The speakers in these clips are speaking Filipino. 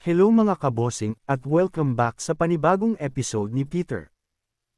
Hello mga kabosing at welcome back sa panibagong episode ni Peter.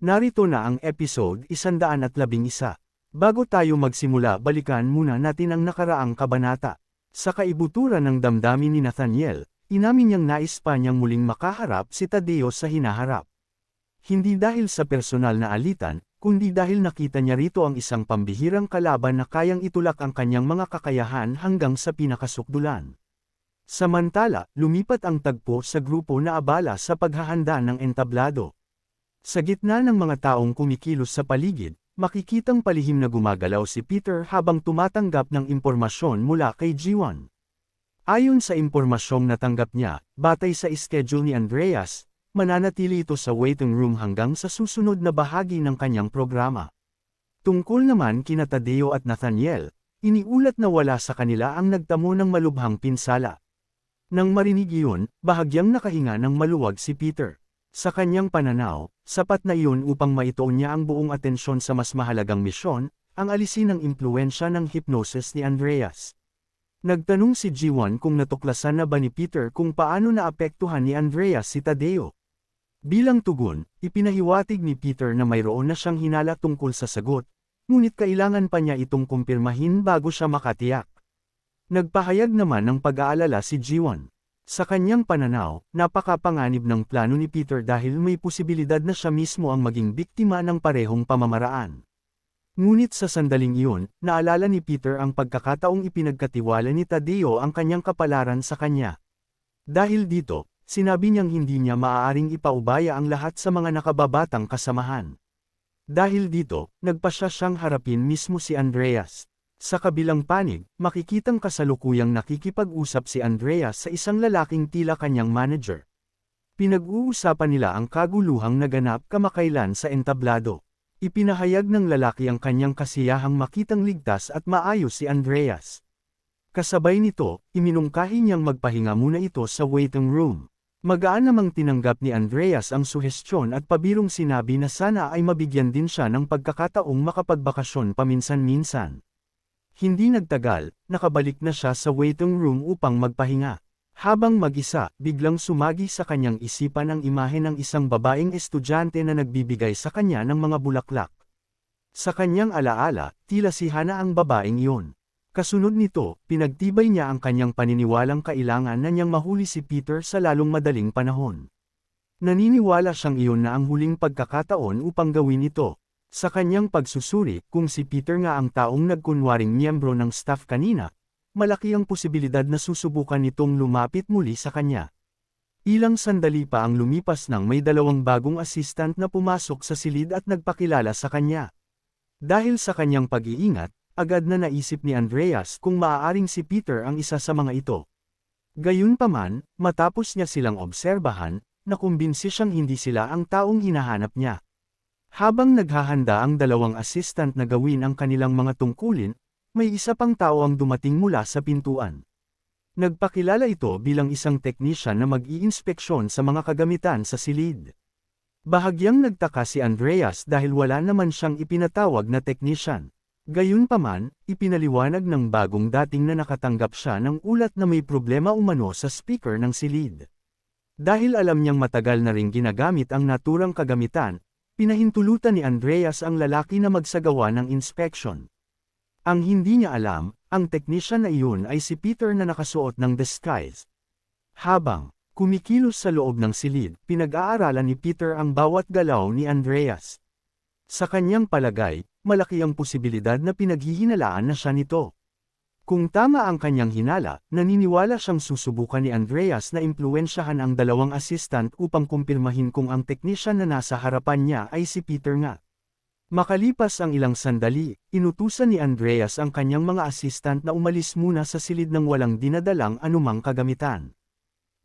Narito na ang episode 111. Bago tayo magsimula, balikan muna natin ang nakaraang kabanata. Sa kaibuturan ng damdamin ni Nathaniel, inamin niyang nais pa niyang muling makaharap si Tadeo sa hinaharap. Hindi dahil sa personal na alitan, kundi dahil nakita niya rito ang isang pambihirang kalaban na kayang itulak ang kanyang mga kakayahan hanggang sa pinakasukdulan. Samantala, lumipat ang tagpo sa grupo na abala sa paghahanda ng entablado. Sa gitna ng mga taong kumikilos sa paligid, makikitang palihim na gumagalaw si Peter habang tumatanggap ng impormasyon mula kay G1. Ayon sa impormasyong natanggap niya, batay sa schedule ni Andreas, mananatili ito sa waiting room hanggang sa susunod na bahagi ng kanyang programa. Tungkol naman kina Tadeo at Nathaniel, iniulat na wala sa kanila ang nagtamo ng malubhang pinsala. Nang marinig iyon, bahagyang nakahinga ng maluwag si Peter. Sa kanyang pananaw, sapat na iyon upang maituon niya ang buong atensyon sa mas mahalagang misyon, ang alisin ang impluwensya ng hypnosis ni Andreas. Nagtanong si G1 kung natuklasan na ba ni Peter kung paano naapektuhan ni Andreas si Tadeo. Bilang tugon, ipinahiwatig ni Peter na mayroon na siyang hinala tungkol sa sagot, ngunit kailangan pa niya itong kumpirmahin bago siya makatiyak. Nagpahayag naman ng pag-aalala si G1. Sa kanyang pananaw, napakapanganib ng plano ni Peter dahil may posibilidad na siya mismo ang maging biktima ng parehong pamamaraan. Ngunit sa sandaling iyon, naalala ni Peter ang pagkakataong ipinagkatiwala ni Tadeo ang kanyang kapalaran sa kanya. Dahil dito, sinabi niyang hindi niya maaaring ipaubaya ang lahat sa mga nakababatang kasamahan. Dahil dito, nagpasya siyang harapin mismo si Andreas. Sa kabilang panig, makikitang kasalukuyang nakikipag-usap si Andreas sa isang lalaking tila kanyang manager. Pinag-uusapan nila ang kaguluhang naganap kamakailan sa entablado. Ipinahayag ng lalaki ang kanyang kasiyahang makitang ligtas at maayos si Andreas. Kasabay nito, iminungkahi niyang magpahinga muna ito sa waiting room. Magaan namang tinanggap ni Andreas ang suhestyon at pabirong sinabi na sana ay mabigyan din siya ng pagkakataong makapagbakasyon paminsan-minsan. Hindi nagtagal, nakabalik na siya sa waiting room upang magpahinga. Habang mag-isa, biglang sumagi sa kanyang isipan ang imahe ng isang babaeng estudyante na nagbibigay sa kanya ng mga bulaklak. Sa kanyang alaala, tila si Hana ang babaeng iyon. Kasunod nito, pinagtibay niya ang kanyang paniniwalang kailangan na niyang mahuli si Peter sa lalong madaling panahon. Naniniwala siyang iyon na ang huling pagkakataon upang gawin ito. Sa kanyang pagsusuri, kung si Peter nga ang taong nagkunwaring miyembro ng staff kanina, malaki ang posibilidad na susubukan nitong lumapit muli sa kanya. Ilang sandali pa ang lumipas nang may dalawang bagong assistant na pumasok sa silid at nagpakilala sa kanya. Dahil sa kanyang pag-iingat, agad na naisip ni Andreas kung maaaring si Peter ang isa sa mga ito. Gayunpaman, matapos niya silang obserbahan, nakumbinsi siyang hindi sila ang taong hinahanap niya. Habang naghahanda ang dalawang assistant na gawin ang kanilang mga tungkulin, may isa pang tao ang dumating mula sa pintuan. Nagpakilala ito bilang isang technician na mag-iinspeksyon sa mga kagamitan sa silid. Bahagyang nagtaka si Andreas dahil wala naman siyang ipinatawag na technician. Gayunpaman, ipinaliwanag ng bagong dating na nakatanggap siya ng ulat na may problema umano sa speaker ng silid. Dahil alam niyang matagal na ring ginagamit ang naturang kagamitan, pinahintulutan ni Andreas ang lalaki na magsagawa ng inspection. Ang hindi niya alam, ang technician na iyon ay si Peter na nakasuot ng disguise. Habang kumikilos sa loob ng silid, pinag-aaralan ni Peter ang bawat galaw ni Andreas. Sa kanyang palagay, malaki ang posibilidad na pinaghihinalaan na siya nito. Kung tama ang kanyang hinala, naniniwala siyang susubukan ni Andreas na impluwensyahan ang dalawang assistant upang kumpirmahin kung ang technician na nasa harapan niya ay si Peter nga. Makalipas ang ilang sandali, inutusan ni Andreas ang kanyang mga assistant na umalis muna sa silid ng walang dinadalang anumang kagamitan.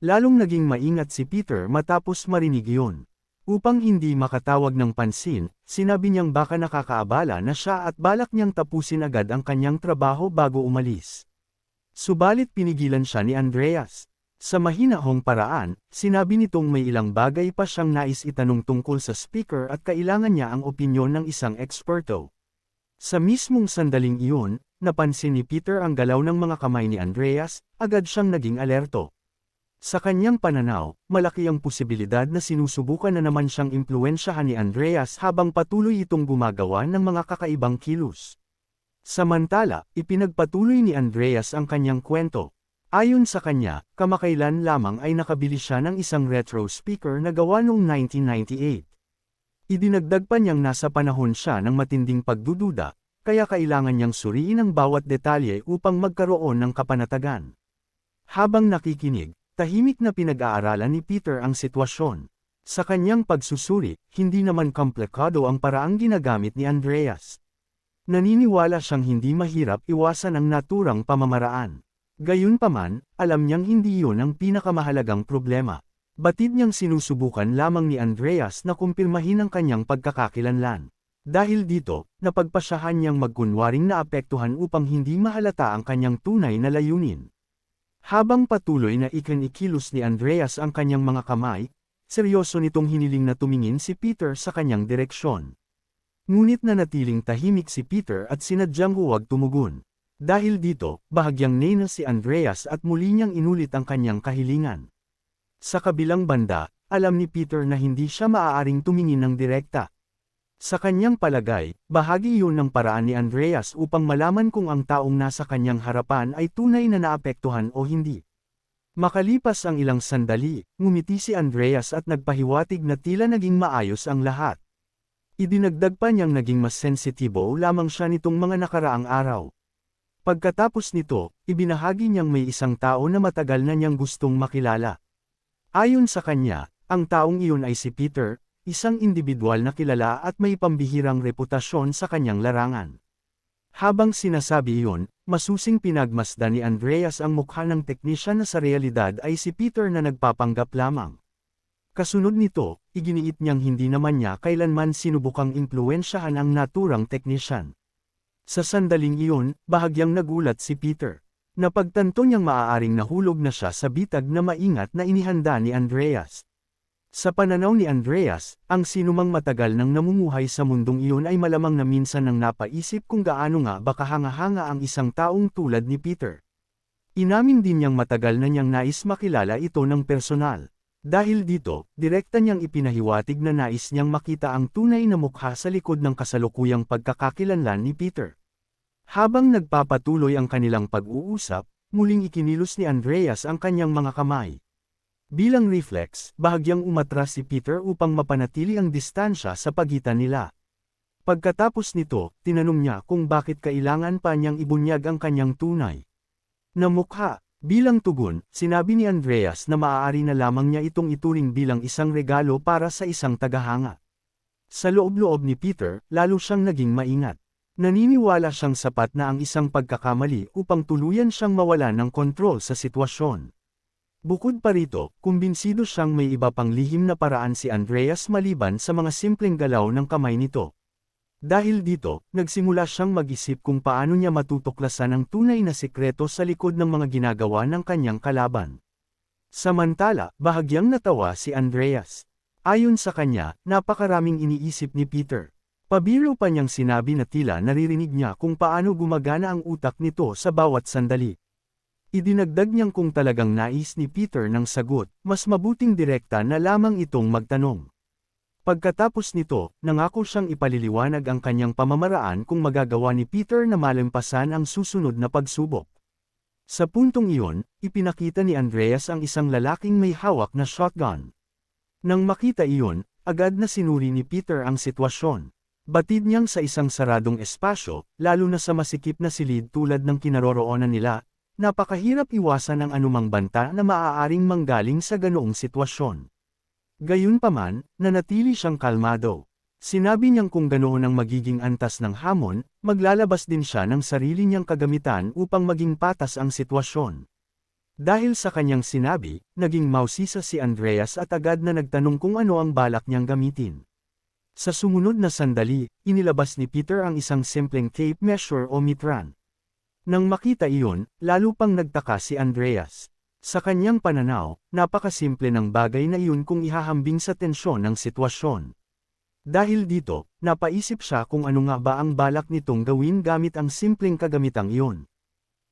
Lalong naging maingat si Peter matapos marinig iyon. Upang hindi makatawag ng pansin, sinabi niyang baka nakakaabala na siya at balak niyang tapusin agad ang kanyang trabaho bago umalis. Subalit pinigilan siya ni Andreas. Sa mahinahong paraan, sinabi nitong may ilang bagay pa siyang nais itanong tungkol sa speaker at kailangan niya ang opinyon ng isang eksperto. Sa mismong sandaling iyon, napansin ni Peter ang galaw ng mga kamay ni Andreas, agad siyang naging alerto. Sa kanyang pananaw, malaki ang posibilidad na sinusubukan na naman siyang impluwensyahan ni Andreas habang patuloy itong gumagawa ng mga kakaibang kilos. Samantala, ipinagpatuloy ni Andreas ang kanyang kwento. Ayon sa kanya, kamakailan lamang ay nakabili siya ng isang retro speaker na gawa noong 1998. Idinagdag pa niyang nasa panahon siya ng matinding pagdududa, kaya kailangan niyang suriin ang bawat detalye upang magkaroon ng kapanatagan. Habang nakikinig, tahimik na pinag-aaralan ni Peter ang sitwasyon. Sa kanyang pagsusuri, hindi naman komplikado ang paraang ginagamit ni Andreas. Naniniwala siyang hindi mahirap iwasan ang naturang pamamaraan. Gayunpaman, alam niyang hindi iyon ang pinakamahalagang problema. Batid niyang sinusubukan lamang ni Andreas na kumpirmahin ang kanyang pagkakakilanlan. Dahil dito, napagpasyahan niyang magkunwaring naapektuhan upang hindi mahalata ang kanyang tunay na layunin. Habang patuloy na ikinikilos ni Andreas ang kanyang mga kamay, seryoso nitong hiniling na tumingin si Peter sa kanyang direksyon. Ngunit nanatiling tahimik si Peter at sinadyang huwag tumugon. Dahil dito, bahagyang nena si Andreas at muli niyang inulit ang kanyang kahilingan. Sa kabilang banda, alam ni Peter na hindi siya maaaring tumingin ng direkta. Sa kanyang palagay, bahagi iyon ng paraan ni Andreas upang malaman kung ang taong nasa kanyang harapan ay tunay na naapektuhan o hindi. Makalipas ang ilang sandali, ngumiti si Andreas at nagpahiwatig na tila naging maayos ang lahat. Idinagdag pa niyang naging mas sensitibo lamang siya nitong mga nakaraang araw. Pagkatapos nito, ibinahagi niyang may isang tao na matagal na niyang gustong makilala. Ayon sa kanya, ang taong iyon ay si Peter, isang individual na kilala at may pambihirang reputasyon sa kanyang larangan. Habang sinasabi iyon, masusing pinagmasdan ni Andreas ang mukha ng teknisyan na sa realidad ay si Peter na nagpapanggap lamang. Kasunod nito, iginiit niyang hindi naman niya kailanman sinubukang impluwensyahan ang naturang teknisyan. Sa sandaling iyon, bahagyang nagulat si Peter. Napagtanto niyang maaaring nahulog na siya sa bitag na maingat na inihanda ni Andreas. Sa pananaw ni Andreas, ang sinumang matagal nang namumuhay sa mundong iyon ay malamang na minsan nang napaisip kung gaano nga ba kahanga-hanga ang isang taong tulad ni Peter. Inamin din niyang matagal na niyang nais makilala ito ng personal. Dahil dito, direkta niyang ipinahiwatig na nais niyang makita ang tunay na mukha sa likod ng kasalukuyang pagkakakilanlan ni Peter. Habang nagpapatuloy ang kanilang pag-uusap, muling ikinilos ni Andreas ang kanyang mga kamay. Bilang reflex, bahagyang umatras si Peter upang mapanatili ang distansya sa pagitan nila. Pagkatapos nito, tinanong niya kung bakit kailangan pa niyang ibunyag ang kanyang tunay na mukha. Bilang tugon, sinabi ni Andreas na maaari na lamang niya itong ituring bilang isang regalo para sa isang tagahanga. Sa loob-loob ni Peter, lalo siyang naging maingat. Naniniwala siyang sapat na ang isang pagkakamali upang tuluyan siyang mawalan ng kontrol sa sitwasyon. Bukod pa rito, kumbinsido siyang may iba pang lihim na paraan si Andreas maliban sa mga simpleng galaw ng kamay nito. Dahil dito, nagsimula siyang mag-isip kung paano niya matutuklasan ang tunay na sikreto sa likod ng mga ginagawa ng kanyang kalaban. Samantala, bahagyang natawa si Andreas. Ayon sa kanya, napakaraming iniisip ni Peter. Pabiro pa niyang sinabi na tila naririnig niya kung paano gumagana ang utak nito sa bawat sandali. Idinagdag niyang kung talagang nais ni Peter ng sagot, mas mabuting direkta na lamang itong magtanong. Pagkatapos nito, nangako siyang ipaliliwanag ang kanyang pamamaraan kung magagawa ni Peter na malampasan ang susunod na pagsubok. Sa puntong iyon, ipinakita ni Andreas ang isang lalaking may hawak na shotgun. Nang makita iyon, agad na sinuri ni Peter ang sitwasyon. Batid niyang sa isang saradong espasyo, lalo na sa masikip na silid tulad ng kinaroroonan nila, napakahirap iwasan ang anumang banta na maaaring manggaling sa ganoong sitwasyon. Gayunpaman, nanatili siyang kalmado. Sinabi niyang kung ganoon ang magiging antas ng hamon, maglalabas din siya ng sarili niyang kagamitan upang maging patas ang sitwasyon. Dahil sa kanyang sinabi, naging mausisa si Andreas at agad na nagtanong kung ano ang balak niyang gamitin. Sa sumunod na sandali, inilabas ni Peter ang isang simpleng tape measure o mitran. Nang makita iyon, lalo pang nagtaka si Andreas. Sa kanyang pananaw, napakasimple ng bagay na iyon kung ihahambing sa tensyon ng sitwasyon. Dahil dito, napaisip siya kung ano nga ba ang balak nitong gawin gamit ang simpleng kagamitang iyon.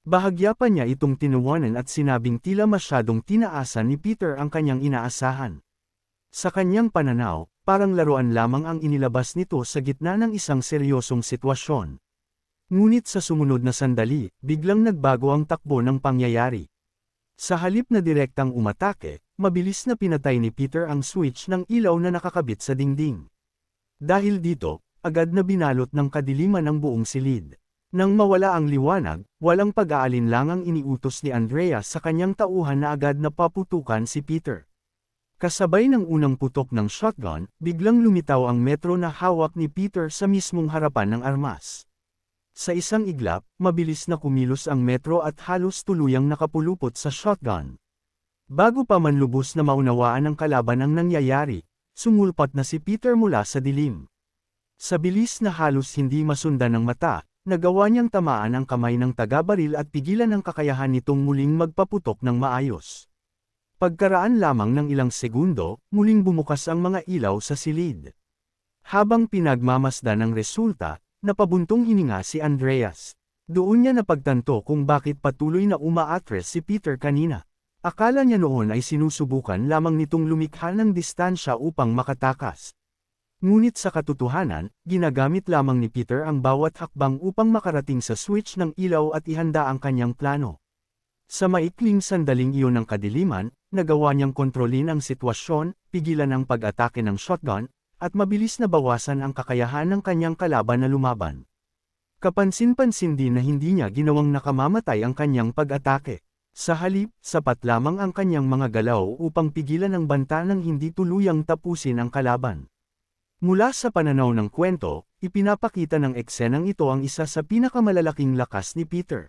Bahagya pa niya itong tinuwanan at sinabing tila masyadong tinaasan ni Peter ang kanyang inaasahan. Sa kanyang pananaw, parang laruan lamang ang inilabas nito sa gitna ng isang seryosong sitwasyon. Ngunit sa sumunod na sandali, biglang nagbago ang takbo ng pangyayari. Sa halip na direktang umatake, mabilis na pinatay ni Peter ang switch ng ilaw na nakakabit sa dingding. Dahil dito, agad na binalot ng kadiliman ang buong silid. Nang mawala ang liwanag, walang pag-aalinlangang iniutos ni Andreas sa kanyang tauhan na agad na paputukan si Peter. Kasabay ng unang putok ng shotgun, biglang lumitaw ang metro na hawak ni Peter sa mismong harapan ng armas. Sa isang iglap, mabilis na kumilos ang metro at halos tuluyang nakapulupot sa shotgun. Bago pa man lubos na maunawaan ng kalaban ang nangyayari, sumulpat na si Peter mula sa dilim. Sa bilis na halos hindi masundan ng mata, nagawa niyang tamaan ang kamay ng taga-baril at pigilan ang kakayahan nitong muling magpaputok ng maayos. Pagkaraan lamang ng ilang segundo, muling bumukas ang mga ilaw sa silid. Habang pinagmamasdan ang resulta, napabuntong hininga si Andreas. Doon niya napagtanto kung bakit patuloy na umaatres si Peter kanina. Akala niya noon ay sinusubukan lamang nitong lumikha ng distansya upang makatakas. Ngunit sa katotohanan, ginagamit lamang ni Peter ang bawat hakbang upang makarating sa switch ng ilaw at ihanda ang kanyang plano. Sa maikling sandaling iyon ng kadiliman, nagawa niyang kontrolin ang sitwasyon, pigilan ang pag-atake ng shotgun, at mabilis na bawasan ang kakayahan ng kanyang kalaban na lumaban. Kapansin-pansin din na hindi niya ginawang nakamamatay ang kanyang pag-atake. Sa halip, sapat lamang ang kanyang mga galaw upang pigilan ang banta ng hindi tuluyang tapusin ang kalaban. Mula sa pananaw ng kwento, ipinapakita ng eksenang ito ang isa sa pinakamalalaking lakas ni Peter.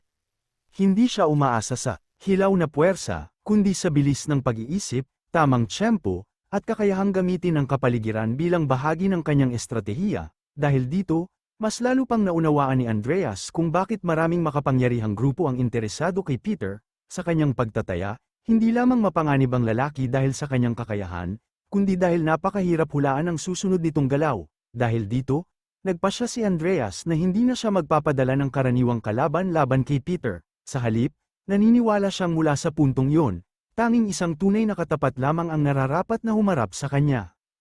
Hindi siya umaasa sa hilaw na puwersa, kundi sa bilis ng pag-iisip, tamang tiyempo, at kakayahang gamitin ang kapaligiran bilang bahagi ng kanyang estratehiya. Dahil dito, mas lalo pang naunawaan ni Andreas kung bakit maraming makapangyarihang grupo ang interesado kay Peter, sa kanyang pagtataya, hindi lamang mapanganib ang lalaki dahil sa kanyang kakayahan, kundi dahil napakahirap hulaan ang susunod nitong galaw. Dahil dito, nagpasya si Andreas na hindi na siya magpapadala ng karaniwang kalaban laban kay Peter. Sa halip, naniniwala siyang mula sa puntong iyon, tanging isang tunay na katapat lamang ang nararapat na humarap sa kanya.